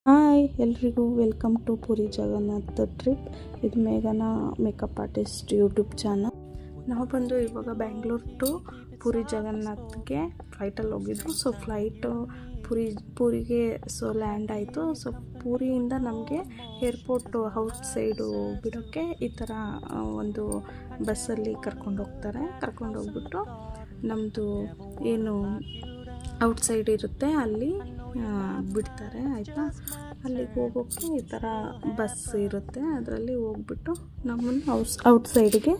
Hi ಎಲ್ರಿಗೂ welcome to Puri Jagannath trip. ಇದು ಮೇಘನಾ ಮೇಕಪ್ ಆರ್ಟಿಸ್ಟ್ ಯೂಟ್ಯೂಬ್ ಚಾನಲ್. ನಾವು ಬಂದು ಇವಾಗ ಬ್ಯಾಂಗ್ಳೂರ್ ಟು ಪುರಿ ಜಗನ್ನಾಥ್ಗೆ ಫ್ಲೈಟಲ್ಲಿ ಹೋಗಿದ್ದು. ಸೊ ಫ್ಲೈಟು ಪೂರಿಗೆ ಲ್ಯಾಂಡ್ ಆಯಿತು. ಸೊ ಪೂರಿಯಿಂದ ನಮಗೆ ಏರ್ಪೋರ್ಟು ಔಟ್ ಸೈಡು ಬಿಡೋಕ್ಕೆ ಈ ಥರ ಒಂದು ಬಸ್ಸಲ್ಲಿ ಕರ್ಕೊಂಡೋಗ್ಬಿಟ್ಟು ನಮ್ಮದು ಏನು ಔಟ್ಸೈಡ್ ಇರುತ್ತೆ ಅಲ್ಲಿ ಬಿಡ್ತಾರೆ, ಆಯಿತಾ. ಅಲ್ಲಿಗೆ ಹೋಗೋಕ್ಕೆ ಈ ಥರ ಬಸ್ ಇರುತ್ತೆ, ಅದರಲ್ಲಿ ಹೋಗ್ಬಿಟ್ಟು ನಮ್ಮನ್ನು ಔಟ್ಸೈಡಿಗೆ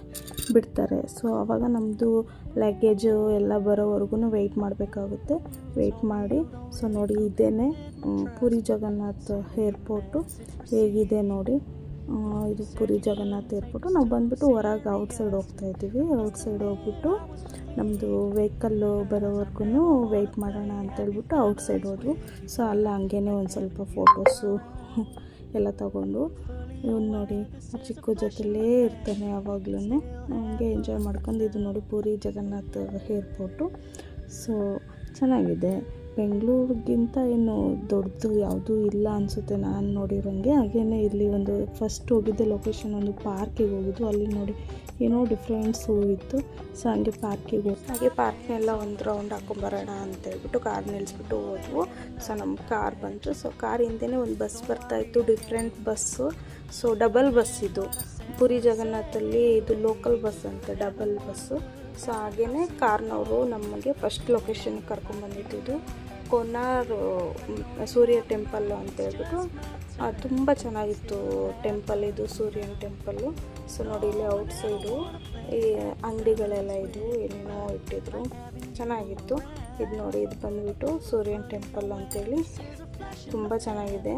ಬಿಡ್ತಾರೆ. ಸೊ ಆವಾಗ ನಮ್ಮದು ಲಗೇಜು ಎಲ್ಲ ಬರೋವರೆಗೂ ವೆಯ್ಟ್ ಮಾಡಬೇಕಾಗುತ್ತೆ. ವೆಯ್ಟ್ ಮಾಡಿ ಸೊ ನೋಡಿ, ಇದೇನೆ ಪುರಿ ಜಗನ್ನಾಥ್ ಏರ್ಪೋರ್ಟು ಹೇಗಿದೆ ನೋಡಿ. ಇದು ಪುರಿ ಜಗನ್ನಾಥ್ ಏರ್ಪೋರ್ಟು. ನಾವು ಬಂದುಬಿಟ್ಟು ಹೊರಗೆ ಔಟ್ಸೈಡ್ ಹೋಗ್ತಾಯಿದ್ದೀವಿ. ಔಟ್ಸೈಡ್ ಹೋಗ್ಬಿಟ್ಟು ನಮ್ಮದು ವೆಹಿಕಲ್ಲು ಬರೋವರೆಗೂ ವೆಯ್ಟ್ ಮಾಡೋಣ ಅಂತೇಳ್ಬಿಟ್ಟು ಔಟ್ಸೈಡ್ ಹೋದ್ವು. ಸೊ ಅಲ್ಲ ಹಂಗೇ ಒಂದು ಸ್ವಲ್ಪ ಫೋಟೋಸು ಎಲ್ಲ ತಗೊಂಡು, ಇವನು ನೋಡಿ ಚಿಕ್ಕ ಜೊತೆಲೇ ಇರ್ತಾನೆ ಯಾವಾಗ್ಲೂ, ಹಂಗೆ ಎಂಜಾಯ್ ಮಾಡ್ಕೊಂಡು. ಇದು ನೋಡಿ ಪುರಿ ಜಗನ್ನಾಥ್ ಏರ್ಪೋರ್ಟು. ಸೊ ಚೆನ್ನಾಗಿದೆ. ಬೆಂಗಳೂರಿಗಿಂತ ಏನು ದೊಡ್ಡದು ಯಾವುದೂ ಇಲ್ಲ ಅನಿಸುತ್ತೆ ನಾನು ನೋಡಿರೋಂಗೆ. ಹಾಗೆಯೇ ಇಲ್ಲಿ ಒಂದು ಫಸ್ಟ್ ಹೋಗಿದ್ದೆ ಲೊಕೇಶನ್ ಒಂದು ಪಾರ್ಕಿಗೆ ಹೋಗಿದ್ದು. ಅಲ್ಲಿ ನೋಡಿ ಏನೋ ಡಿಫ್ರೆಂಟ್ಸು ಇತ್ತು. ಸೊ ಹಂಗೆ ಪಾರ್ಕ್ನೆಲ್ಲ ಒಂದು ರೌಂಡ್ ಹಾಕೊಂಬರೋಣ ಅಂತೇಳ್ಬಿಟ್ಟು ಕಾರ್ ನಿಲ್ಲಿಸ್ಬಿಟ್ಟು ಹೋದ್ವು. ಸೊ ನಮ್ಮ ಕಾರ್ ಬಂತು. ಸೊ ಕಾರ್ ಹಿಂದೆಯೇ ಒಂದು ಬಸ್ ಬರ್ತಾಯಿತ್ತು, different bus. So double bus ಇದು ಪುರಿ ಜಗನ್ನಾಥಲ್ಲಿ, ಇದು ಲೋಕಲ್ ಬಸ್ ಅಂತೆ, ಡಬಲ್ ಬಸ್ಸು. ಸೊ ಹಾಗೆಯೇ ಕಾರ್ನವರು ನಮಗೆ ಫಸ್ಟ್ ಲೊಕೇಶನ್ಗೆ ಕರ್ಕೊಂಡ್ಬಂದಿದ್ದು ಕೋನಾರ್ ಸೂರ್ಯ ಟೆಂಪಲ್ಲು ಅಂತ ಹೇಳ್ಬಿಟ್ಟು. ತುಂಬ ಚೆನ್ನಾಗಿತ್ತು ಟೆಂಪಲ್, ಇದು ಸೂರ್ಯನ ಟೆಂಪಲ್ಲು. ಸೊ ನೋಡಿ ಇಲ್ಲಿ ಔಟ್ಸೈಡು ಈ ಅಂಗಡಿಗಳೆಲ್ಲ ಇದ್ವು, ಏನೇನೋ ಇಟ್ಟಿದ್ರು, ಚೆನ್ನಾಗಿತ್ತು. ಇದು ನೋಡಿ, ಇದು ಬಂದುಬಿಟ್ಟು ಸೂರ್ಯನ ಟೆಂಪಲ್ ಅಂತೇಳಿ, ತುಂಬ ಚೆನ್ನಾಗಿದೆ.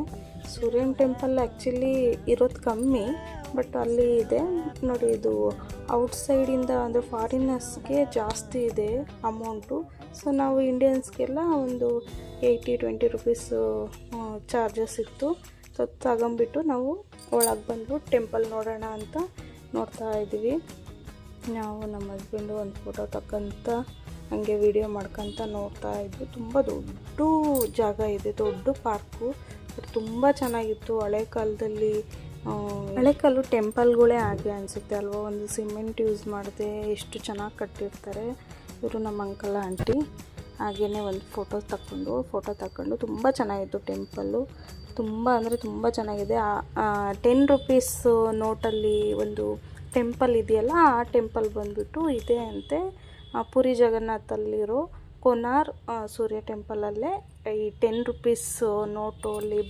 ಸೂರ್ಯನ ಟೆಂಪಲ್ ಆ್ಯಕ್ಚುಲಿ ಇರೋದು ಕಮ್ಮಿ, ಬಟ್ ಅಲ್ಲಿ ಇದೆ ನೋಡಿ. ಇದು ಔಟ್ಸೈಡಿಂದ ಅಂದರೆ ಫಾರಿನರ್ಸ್ಗೆ ಜಾಸ್ತಿ ಇದೆ ಅಮೌಂಟು. ಸೊ ನಾವು ಇಂಡಿಯನ್ಸ್ಗೆಲ್ಲ ಒಂದು 20 ರೂಪೀಸು ಚಾರ್ಜಸ್ ಇತ್ತು. ಸೊ ತಗೊಂಬಿಟ್ಟು ನಾವು ಒಳಗೆ ಬಂದು ಟೆಂಪಲ್ ನೋಡೋಣ ಅಂತ ನೋಡ್ತಾ ಇದ್ದೀವಿ. ನಾವು ನಮ್ಮ ಹಸ್ಬೆಂಡು ಒಂದು ಫೋಟೋ ತಕ್ಕಂತ ಹಾಗೆ ವಿಡಿಯೋ ಮಾಡ್ಕೊತ ನೋಡ್ತಾ ಇದ್ವಿ. ತುಂಬ ದೊಡ್ಡ ಜಾಗ ಇದೆ, ದೊಡ್ಡ ಪಾರ್ಕು, ಬಟ್ ತುಂಬ ಚೆನ್ನಾಗಿತ್ತು. ಹಳೆ ಕಾಲು ಟೆಂಪಲ್ಗಳೇ ಹಾಗೆ ಅನಿಸುತ್ತೆ ಅಲ್ವಾ. ಒಂದು ಸಿಮೆಂಟ್ ಯೂಸ್ ಮಾಡದೆ ಎಷ್ಟು ಚೆನ್ನಾಗಿ ಕಟ್ಟಿರ್ತಾರೆ ಇವರು, ನಮ್ಮ ಅಂಕಲ್ ಆಂಟಿ. ಹಾಗೆಯೇ ಒಂದು ಫೋಟೋ ತಗೊಂಡು ತುಂಬ ಚೆನ್ನಾಗಿತ್ತು ಟೆಂಪಲ್ಲು. ತುಂಬ ಅಂದರೆ ತುಂಬ ಚೆನ್ನಾಗಿದೆ. 10 ರೂಪೀಸ್ ನೋಟಲ್ಲಿ ಒಂದು ಟೆಂಪಲ್ ಇದೆಯಲ್ಲ, ಆ ಟೆಂಪಲ್ ಬಂದುಬಿಟ್ಟು ಇದೆ ಅಂತೆ. ಪುರಿ ಜಗನ್ನಾಥಲ್ಲಿರೋ ಕೋನಾರ್ ಸೂರ್ಯ ಟೆಂಪಲಲ್ಲೇ ಈ 10 ರೂಪೀಸ್ ನೋಟು ಅಲ್ಲಿ